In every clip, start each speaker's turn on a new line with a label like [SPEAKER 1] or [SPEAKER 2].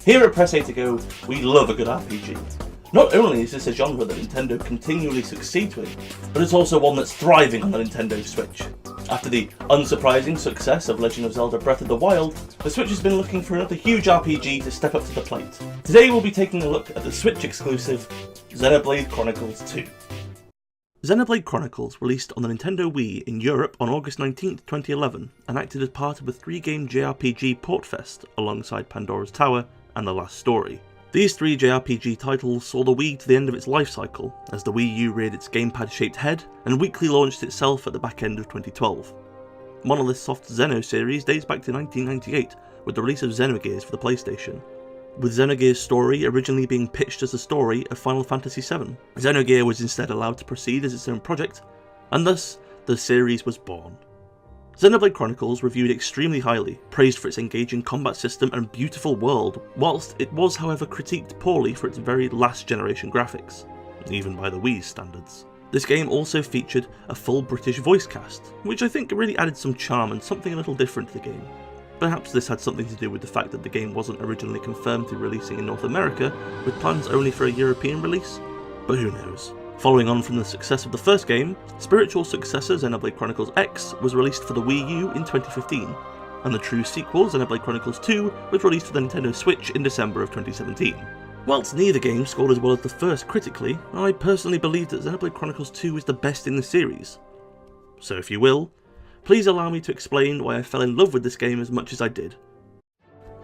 [SPEAKER 1] Here at PressAToGo, we love a good RPG. Not only is this a genre that Nintendo continually succeeds with, but it's also one that's thriving on the Nintendo Switch. After the unsurprising success of Legend of Zelda Breath of the Wild, the Switch has been looking for another huge RPG to step up to the plate. Today we'll be taking a look at the Switch exclusive Xenoblade Chronicles 2. Xenoblade Chronicles released on the Nintendo Wii in Europe on August 19, 2011, and acted as part of a 3-game JRPG portfest alongside Pandora's Tower and The Last Story. These 3 JRPG titles saw the Wii to the end of its life cycle, as the Wii U reared its gamepad-shaped head and weekly launched itself at the back end of 2012. Monolith Soft's Xeno series dates back to 1998, with the release of Xenogears for the PlayStation, with Xenogears' story originally being pitched as the story of Final Fantasy VII. Xenogear was instead allowed to proceed as its own project, and thus the series was born. Xenoblade Chronicles reviewed extremely highly, praised for its engaging combat system and beautiful world, whilst it was however critiqued poorly for its very last generation graphics, even by the Wii's standards. This game also featured a full British voice cast, which I think really added some charm and something a little different to the game. Perhaps this had something to do with the fact that the game wasn't originally confirmed to be releasing in North America, with plans only for a European release, but who knows. Following on from the success of the first game, spiritual successor Xenoblade Chronicles X was released for the Wii U in 2015, and the true sequel Xenoblade Chronicles 2 was released for the Nintendo Switch in December of 2017. Whilst neither game scored as well as the first critically, I personally believe that Xenoblade Chronicles 2 is the best in the series. So if you will, please allow me to explain why I fell in love with this game as much as I did.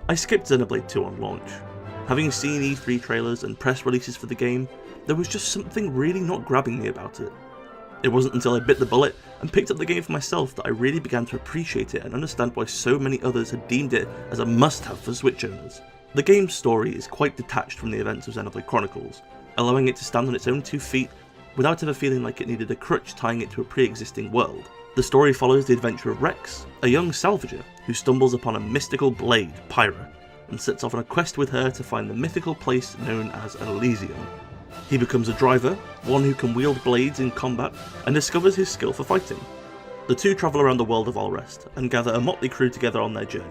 [SPEAKER 1] I skipped Xenoblade 2 on launch. Having seen E3 trailers and press releases for the game, there was just something really not grabbing me about it. It wasn't until I bit the bullet and picked up the game for myself that I really began to appreciate it and understand why so many others had deemed it as a must-have for Switch owners. The game's story is quite detached from the events of Xenoblade Chronicles, allowing it to stand on its own 2 feet without ever feeling like it needed a crutch tying it to a pre-existing world. The story follows the adventure of Rex, a young salvager who stumbles upon a mystical blade, Pyra, and sets off on a quest with her to find the mythical place known as Elysium. He becomes a driver, one who can wield blades in combat, and discovers his skill for fighting. The two travel around the world of Alrest, and gather a motley crew together on their journey.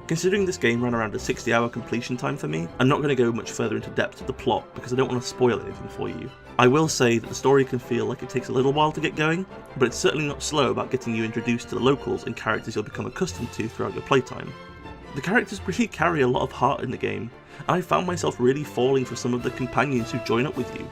[SPEAKER 1] Considering this game ran around a 60-hour completion time for me, I'm not going to go much further into depth of the plot because I don't want to spoil anything for you. I will say that the story can feel like it takes a little while to get going, but it's certainly not slow about getting you introduced to the locals and characters you'll become accustomed to throughout your playtime. The characters really carry a lot of heart in the game, and I found myself really falling for some of the companions who join up with you.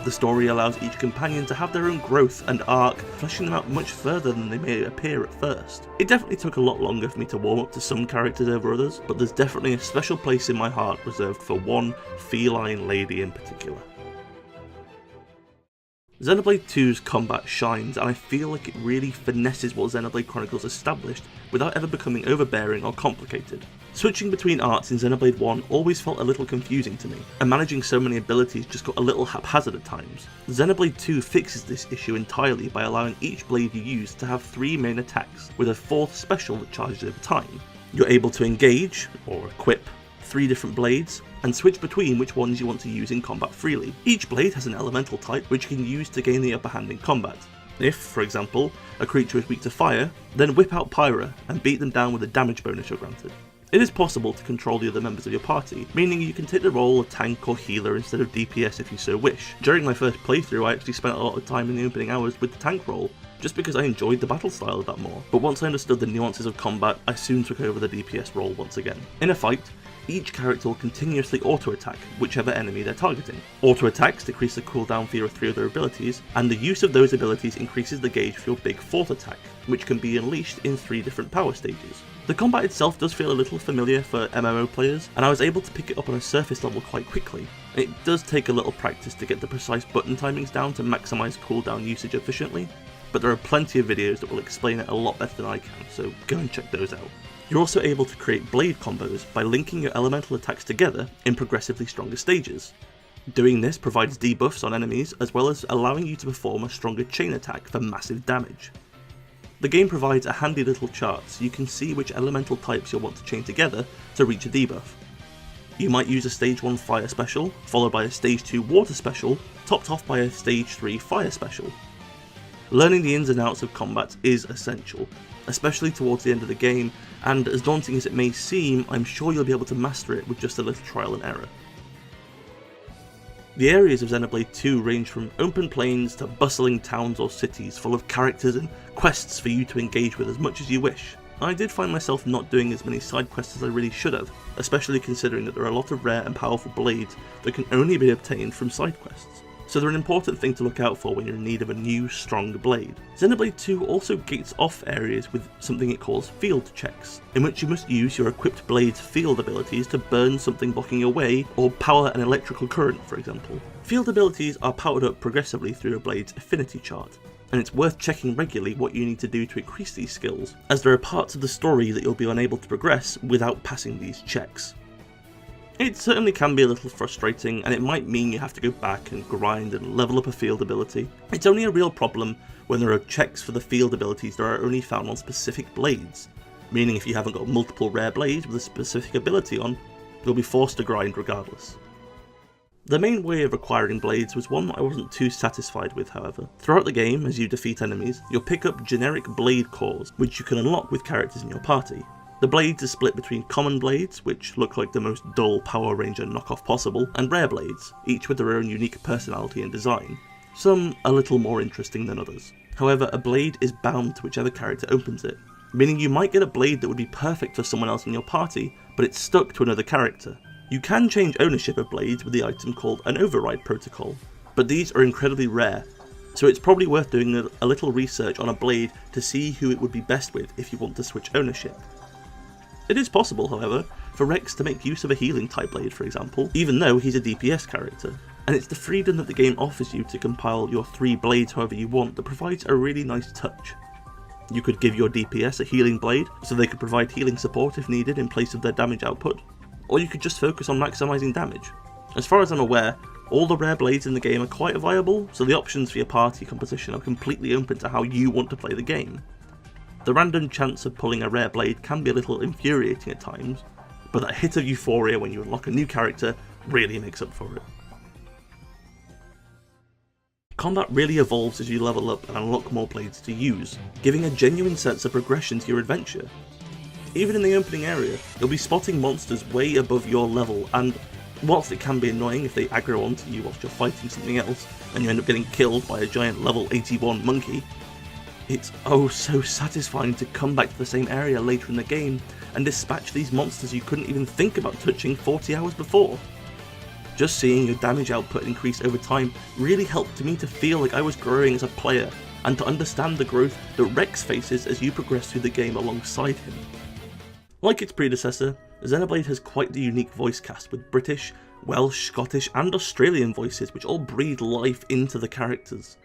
[SPEAKER 1] The story allows each companion to have their own growth and arc, fleshing them out much further than they may appear at first. It definitely took a lot longer for me to warm up to some characters over others, but there's definitely a special place in my heart reserved for one feline lady in particular. Xenoblade 2's combat shines, and I feel like it really finesses what Xenoblade Chronicles established without ever becoming overbearing or complicated. Switching between arts in Xenoblade 1 always felt a little confusing to me, and managing so many abilities just got a little haphazard at times. Xenoblade 2 fixes this issue entirely by allowing each blade you use to have 3 main attacks, with a 4th special that charges over time. You're able to engage, or equip, 3 different blades, and switch between which ones you want to use in combat freely. Each blade has an elemental type which you can use to gain the upper hand in combat. If, for example, a creature is weak to fire, then whip out Pyra and beat them down with a damage bonus you're granted. It is possible to control the other members of your party, meaning you can take the role of tank or healer instead of DPS if you so wish. During my first playthrough I actually spent a lot of time in the opening hours with the tank role, just because I enjoyed the battle style of that more, but once I understood the nuances of combat, I soon took over the DPS role once again. In a fight, each character will continuously auto-attack whichever enemy they're targeting. Auto-attacks decrease the cooldown for your 3 other abilities, and the use of those abilities increases the gauge for your big 4th attack, which can be unleashed in 3 different power stages. The combat itself does feel a little familiar for MMO players, and I was able to pick it up on a surface level quite quickly. It does take a little practice to get the precise button timings down to maximise cooldown usage efficiently, but there are plenty of videos that will explain it a lot better than I can, so go and check those out. You're also able to create blade combos by linking your elemental attacks together in progressively stronger stages. Doing this provides debuffs on enemies as well as allowing you to perform a stronger chain attack for massive damage. The game provides a handy little chart so you can see which elemental types you'll want to chain together to reach a debuff. You might use a stage 1 fire special, followed by a stage 2 water special, topped off by a stage 3 fire special. Learning the ins and outs of combat is essential, especially towards the end of the game, and as daunting as it may seem, I'm sure you'll be able to master it with just a little trial and error. The areas of Xenoblade 2 range from open plains to bustling towns or cities full of characters and quests for you to engage with as much as you wish. I did find myself not doing as many side quests as I really should have, especially considering that there are a lot of rare and powerful blades that can only be obtained from side quests, so they're an important thing to look out for when you're in need of a new, strong blade. Xenoblade 2 also gates off areas with something it calls field checks, in which you must use your equipped blade's field abilities to burn something blocking your way, or power an electrical current, for example. Field abilities are powered up progressively through your blade's affinity chart, and it's worth checking regularly what you need to do to increase these skills, as there are parts of the story that you'll be unable to progress without passing these checks. It certainly can be a little frustrating, and it might mean you have to go back and grind and level up a field ability. It's only a real problem when there are checks for the field abilities that are only found on specific blades, meaning if you haven't got multiple rare blades with a specific ability on, you'll be forced to grind regardless. The main way of acquiring blades was one that I wasn't too satisfied with, however. Throughout the game, as you defeat enemies, you'll pick up generic blade cores, which you can unlock with characters in your party. The blades are split between common blades, which look like the most dull Power Ranger knockoff possible, and rare blades, each with their own unique personality and design, some a little more interesting than others. However, a blade is bound to whichever character opens it, meaning you might get a blade that would be perfect for someone else in your party, but it's stuck to another character. You can change ownership of blades with the item called an override protocol, but these are incredibly rare, so it's probably worth doing a little research on a blade to see who it would be best with if you want to switch ownership. It is possible, however, for Rex to make use of a healing type blade, for example, even though he's a DPS character, and it's the freedom that the game offers you to compile your 3 blades however you want that provides a really nice touch. You could give your DPS a healing blade, so they could provide healing support if needed in place of their damage output, or you could just focus on maximising damage. As far as I'm aware, all the rare blades in the game are quite viable, so the options for your party composition are completely open to how you want to play the game. The random chance of pulling a rare blade can be a little infuriating at times, but that hit of euphoria when you unlock a new character really makes up for it. Combat really evolves as you level up and unlock more blades to use, giving a genuine sense of progression to your adventure. Even in the opening area, you'll be spotting monsters way above your level, and whilst it can be annoying if they aggro onto you whilst you're fighting something else, and you end up getting killed by a giant level 81 monkey, it's oh so satisfying to come back to the same area later in the game and dispatch these monsters you couldn't even think about touching 40 hours before. Just seeing your damage output increase over time really helped me to feel like I was growing as a player, and to understand the growth that Rex faces as you progress through the game alongside him. Like its predecessor, Xenoblade has quite the unique voice cast with British, Welsh, Scottish and Australian voices which all breathe life into the characters.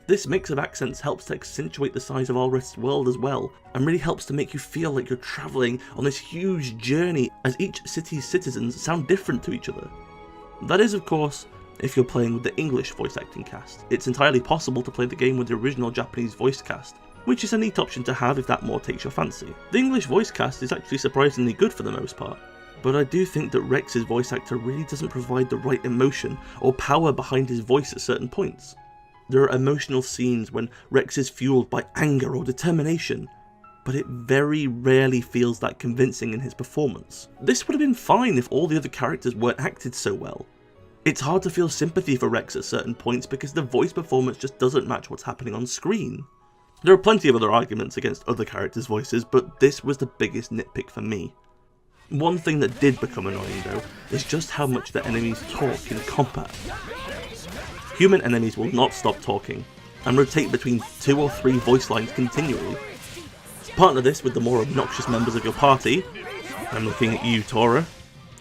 [SPEAKER 1] This mix of accents helps to accentuate the size of Alrith's world as well, and really helps to make you feel like you're travelling on this huge journey as each city's citizens sound different to each other. That is, of course, if you're playing with the English voice acting cast. It's entirely possible to play the game with the original Japanese voice cast, which is a neat option to have if that more takes your fancy. The English voice cast is actually surprisingly good for the most part, but I do think that Rex's voice actor really doesn't provide the right emotion or power behind his voice at certain points. There are emotional scenes when Rex is fueled by anger or determination, but it very rarely feels that convincing in his performance. This would have been fine if all the other characters weren't acted so well. It's hard to feel sympathy for Rex at certain points because the voice performance just doesn't match what's happening on screen. There are plenty of other arguments against other characters' voices, but this was the biggest nitpick for me. One thing that did become annoying though, is just how much the enemies talk in combat. Human enemies will not stop talking, and rotate between 2 or 3 voice lines continually. Partner this with the more obnoxious members of your party, I'm looking at you Tora,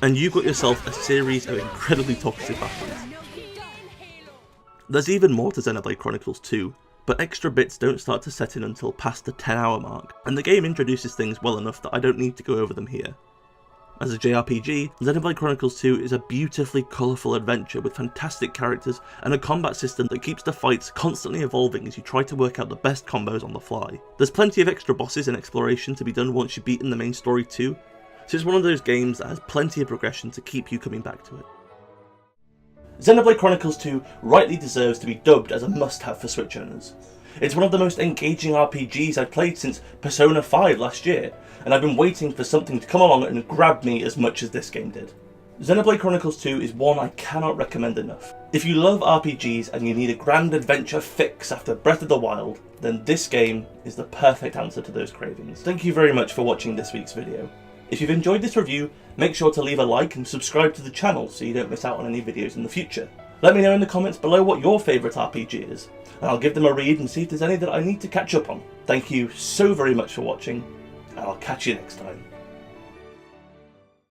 [SPEAKER 1] and you got yourself a series of incredibly talkative battles. There's even more to Xenoblade Chronicles 2, but extra bits don't start to set in until past the 10-hour mark, and the game introduces things well enough that I don't need to go over them here. As a JRPG, Xenoblade Chronicles 2 is a beautifully colourful adventure with fantastic characters and a combat system that keeps the fights constantly evolving as you try to work out the best combos on the fly. There's plenty of extra bosses and exploration to be done once you've beaten the main story too, so it's one of those games that has plenty of progression to keep you coming back to it. Xenoblade Chronicles 2 rightly deserves to be dubbed as a must-have for Switch owners. It's one of the most engaging RPGs I've played since Persona 5 last year, and I've been waiting for something to come along and grab me as much as this game did. Xenoblade Chronicles 2 is one I cannot recommend enough. If you love RPGs and you need a grand adventure fix after Breath of the Wild, then this game is the perfect answer to those cravings. Thank you very much for watching this week's video. If you've enjoyed this review, make sure to leave a like and subscribe to the channel so you don't miss out on any videos in the future. Let me know in the comments below what your favourite RPG is, and I'll give them a read and see if there's any that I need to catch up on. Thank you so very much for watching, and I'll catch you next time.